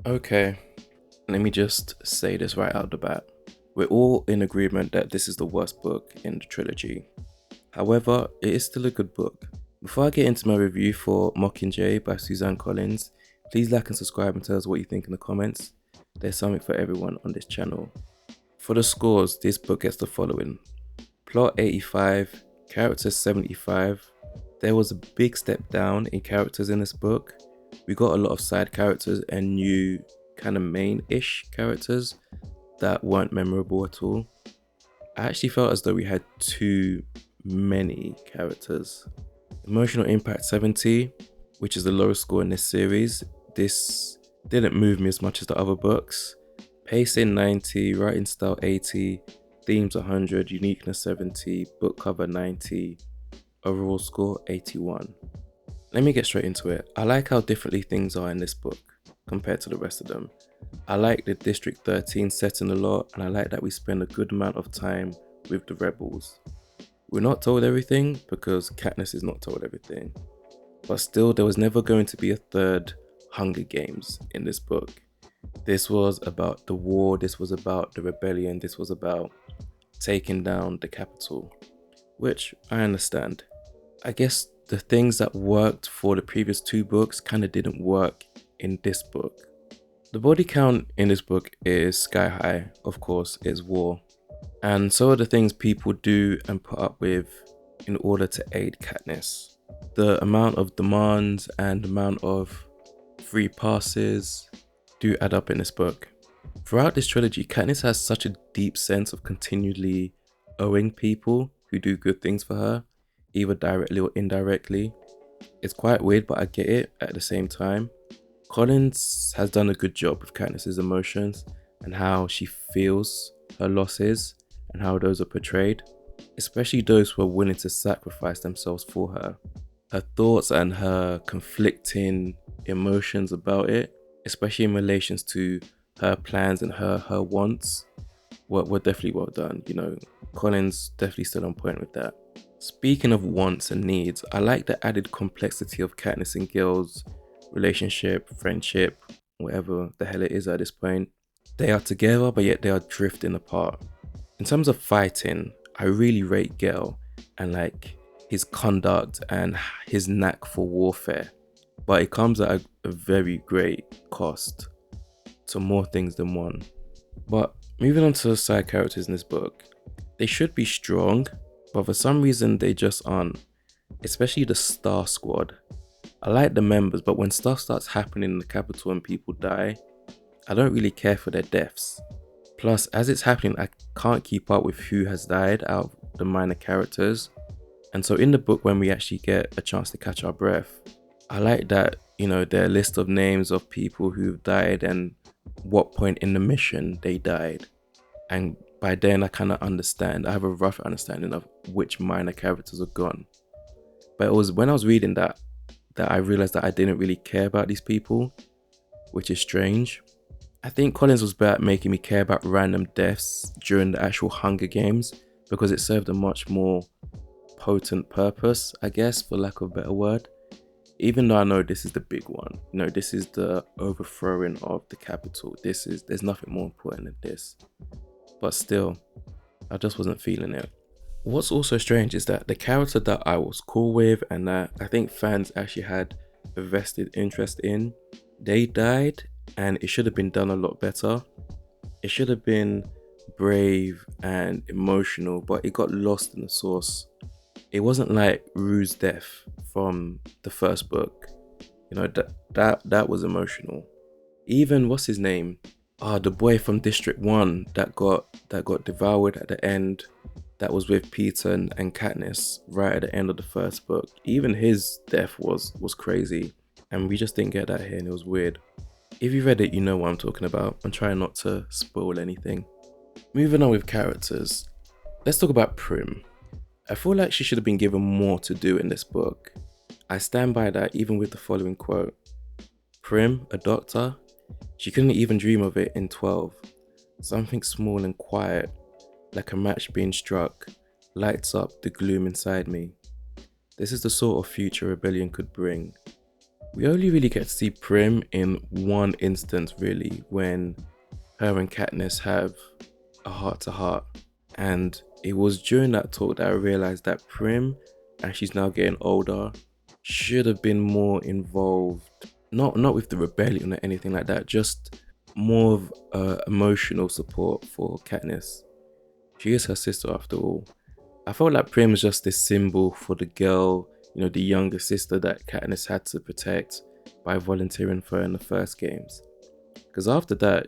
Okay, let me just say this right out the bat. We're all in agreement that this is the worst book in the trilogy. However, it is still a good book. Before I get into my review for Mockingjay by Suzanne Collins, please like and subscribe and tell us what you think in the comments. There's something for everyone on this channel. For the scores, this book gets the following: plot 85, characters 75. There was a big step down in characters in this book. We got a lot of side characters and new kind of main-ish characters that weren't memorable at all. I actually felt as though we had too many characters. Emotional impact 70, which is the lowest score in this series. This didn't move me as much as the other books. Pacing 90, writing style 80, themes 100, uniqueness 70, book cover 90, overall score 81. Let me get straight into it. I like how differently things are in this book compared to the rest of them. I like the District 13 setting a lot, and I like that we spend a good amount of time with the rebels. We're not told everything because Katniss is not told everything. But still, there was never going to be a third Hunger Games in this book. This was about the war, this was about the rebellion, this was about taking down the capital, which I understand. I guess the things that worked for the previous two books kind of didn't work in this book. The body count in this book is sky high, of course, it's war. And so are the things people do and put up with in order to aid Katniss. The amount of demands and amount of free passes do add up in this book. Throughout this trilogy, Katniss has such a deep sense of continually owing people who do good things for her, either directly or indirectly. It's quite weird, but I get it at the same time. Collins has done a good job with Katniss's emotions and how she feels her losses and how those are portrayed, especially those who are willing to sacrifice themselves for her. Her thoughts and her conflicting emotions about it, especially in relations to her plans and her wants, were definitely well done. Collins definitely still on point with that. Speaking of wants and needs, I like the added complexity of Katniss and Gil's relationship, friendship, whatever the hell it is at this point. They are together, but yet they are drifting apart. In terms of fighting, I really rate Gil and his conduct and his knack for warfare, but it comes at a very great cost to more things than one. But moving on to the side characters in this book, they should be strong, but for some reason they just aren't, especially the Star Squad. I like the members, but when stuff starts happening in the capital and people die, I don't really care for their deaths. Plus, as it's happening, I can't keep up with who has died out of the minor characters. And so in the book, when we actually get a chance to catch our breath, I like that, there are a list of names of people who've died and what point in the mission they died. And by then I kind of understand, I have a rough understanding of which minor characters are gone. But it was when I was reading that I realized that I didn't really care about these people, which is strange. I think Collins was better at making me care about random deaths during the actual Hunger Games because it served a much more potent purpose, I guess, for lack of a better word. Even though I know this is the big one, this is the overthrowing of the capital. There's nothing more important than this. But still, I just wasn't feeling it. What's also strange is that the character that I was cool with and that I think fans actually had a vested interest in, they died, and it should have been done a lot better. It should have been brave and emotional, but it got lost in the sauce. It wasn't like Rue's death from the first book. That was emotional. Even what's his name? The boy from District 1 that got devoured at the end, that was with Peter and Katniss right at the end of the first book. Even his death was crazy, and we just didn't get that here, and it was weird. If you read it, you know what I'm talking about. I'm trying not to spoil anything. Moving on with characters, let's talk about Prim. I feel like she should have been given more to do in this book. I stand by that even with the following quote. Prim, a doctor, she couldn't even dream of it in 12. Something small and quiet, like a match being struck, lights up the gloom inside me. This is the sort of future rebellion could bring. We only really get to see Prim in one instance really, when her and Katniss have a heart-to-heart, and it was during that talk that I realized that Prim, as she's now getting older, should have been more involved, not with the rebellion or anything like that, just more of emotional support for Katniss. She is her sister after all. I felt like Prim was just this symbol for the girl, the younger sister that Katniss had to protect by volunteering for her in the first games. Because after that,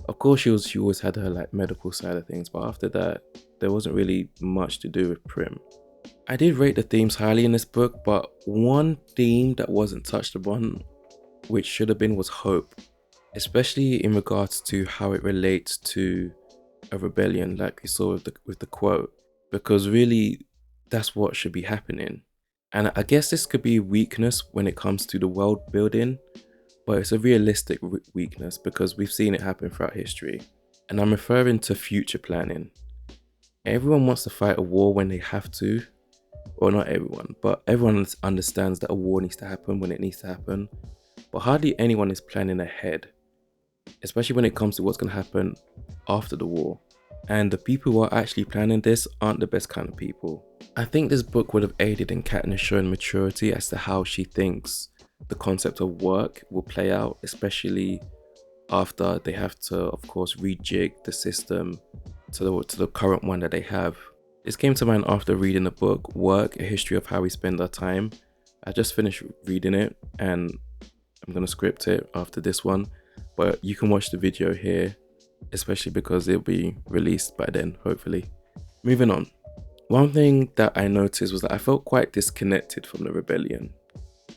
of course she always had her like medical side of things, but after that, there wasn't really much to do with Prim. I did rate the themes highly in this book, but one theme that wasn't touched upon, which should have been, was hope, especially in regards to how it relates to a rebellion, like we saw with the quote, because really that's what should be happening. And I guess this could be a weakness when it comes to the world building, but it's a realistic weakness because we've seen it happen throughout history. And I'm referring to future planning. Everyone wants to fight a war when they have to, or not everyone, but everyone understands that a war needs to happen when it needs to happen, but hardly anyone is planning ahead, especially when it comes to what's going to happen after the war. And the people who are actually planning this aren't the best kind of people. I think this book would have aided in Katniss showing maturity as to how she thinks the concept of work will play out, especially after they have to, of course, rejig the system to the current one that they have. This came to mind after reading the book Work, A History of How We Spend Our Time. I just finished reading it and I'm going to script it after this one, but you can watch the video here, especially because it'll be released by then, hopefully. Moving on. One thing that I noticed was that I felt quite disconnected from the rebellion.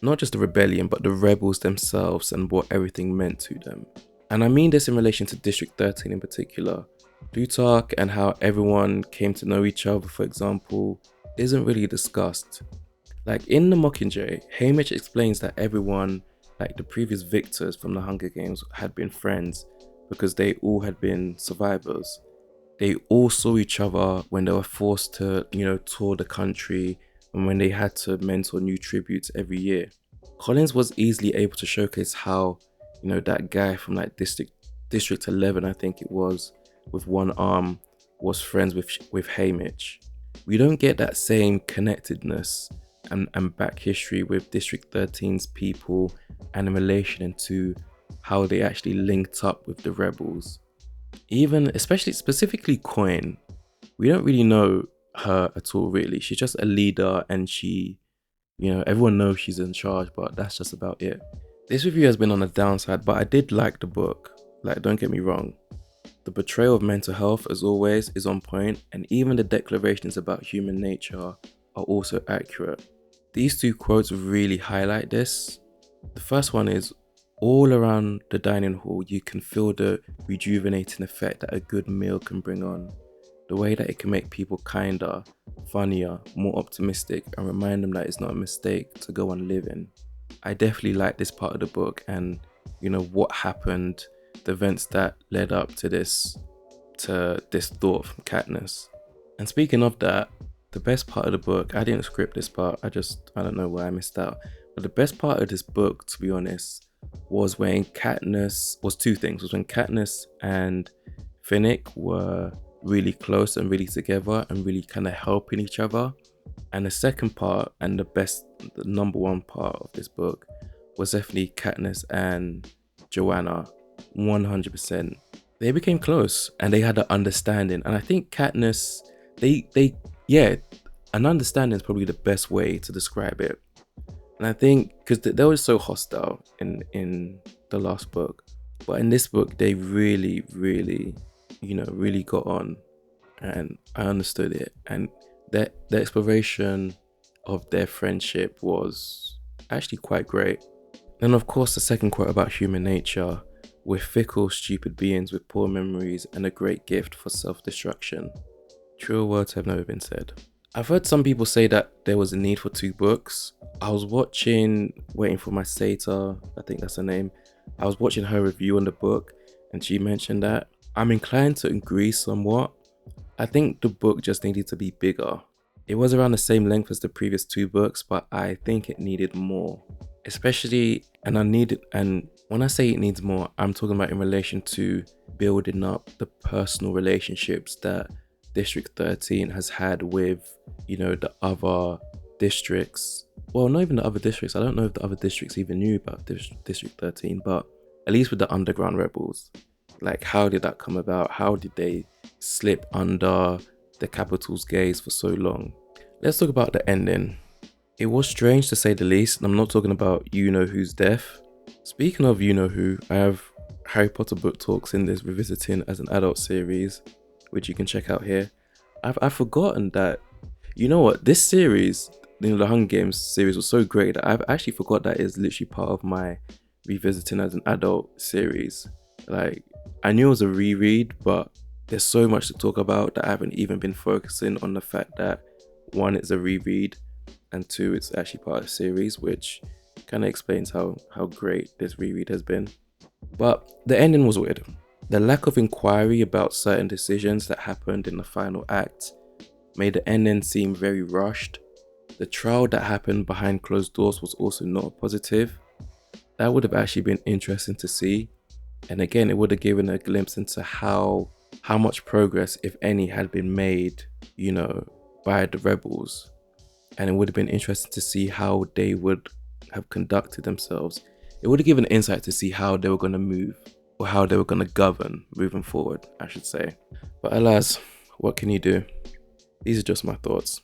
Not just the rebellion, but the rebels themselves and what everything meant to them. And I mean this in relation to District 13 in particular. Plutarch and how everyone came to know each other, for example, isn't really discussed. Like in the Mockingjay, Haymitch explains that everyone, like the previous victors from the Hunger Games, had been friends because they all had been survivors. They all saw each other when they were forced to, tour the country and when they had to mentor new tributes every year. Collins was easily able to showcase how, that guy from like District 11, I think it was, with one arm, was friends with Haymitch. We don't get that same connectedness and back history with District 13's people and in relation to how they actually linked up with the rebels. Even, especially specifically Coin, we don't really know her at all really. She's just a leader and she, everyone knows she's in charge, but that's just about it. This review has been on the downside, but I did like the book. Like, don't get me wrong. The portrayal of mental health, as always, is on point, and even the declarations about human nature are also accurate. These two quotes really highlight this. The first one is, all around the dining hall, you can feel the rejuvenating effect that a good meal can bring on. The way that it can make people kinder, funnier, more optimistic, and remind them that it's not a mistake to go on living. I definitely like this part of the book and, what happened, the events that led up to this thought from Katniss. And speaking of that, the best part of the book, I didn't script this part, I don't know where I missed out. But the best part of this book, to be honest, was when two things. Was when Katniss and Finnick were really close and really together and really kind of helping each other. And the second part, and the number one part of this book, was definitely Katniss and Joanna. 100%. They became close and they had an understanding. And I think Katniss, an understanding is probably the best way to describe it. And I think because they were so hostile in the last book, but in this book they really, really, really got on, and I understood it. And the exploration of their friendship was actually quite great. And of course, the second quote about human nature: we're fickle, stupid beings with poor memories and a great gift for self-destruction. Truer words have never been said. I've heard some people say that there was a need for two books. I was waiting for my Sata, I think that's her name. I was watching her review on the book and she mentioned that. I'm inclined to agree somewhat. I think the book just needed to be bigger. It was around the same length as the previous two books, but I think it needed more. especially, and when I say it needs more, I'm talking about in relation to building up the personal relationships that District 13 has had with, the other districts. Well, not even the other districts. I don't know if the other districts even knew about District 13, but at least with the underground rebels, like, how did that come about? How did they slip under the capital's gaze for so long? Let's talk about the ending. It was strange to say the least, and I'm not talking about You Know Who's death. Speaking of You Know Who, I have Harry Potter book talks in this Revisiting as an Adult series, which you can check out here. I've forgotten that, you know what, this series, the Hunger Games series, was so great that I've actually forgot that is literally part of my Revisiting as an Adult series. Like, I knew it was a reread, but there's so much to talk about that I haven't even been focusing on the fact that one, it's a reread, and two, it's actually part of the series, which kind of explains how great this reread has been. But the ending was weird. The lack of inquiry about certain decisions that happened in the final act made the ending seem very rushed. The trial that happened behind closed doors was also not positive. That would have actually been interesting to see. And again, it would have given a glimpse into how much progress, if any, had been made, by the rebels. And it would have been interesting to see how they would have conducted themselves. It would have given insight to see how they were going to move, or how they were going to govern moving forward, I should say. But alas, what can you do? These are just my thoughts.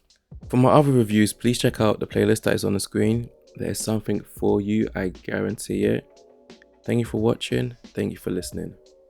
For my other reviews, please check out the playlist that is on the screen. There's something for you, I guarantee it. Thank you for watching. Thank you for listening.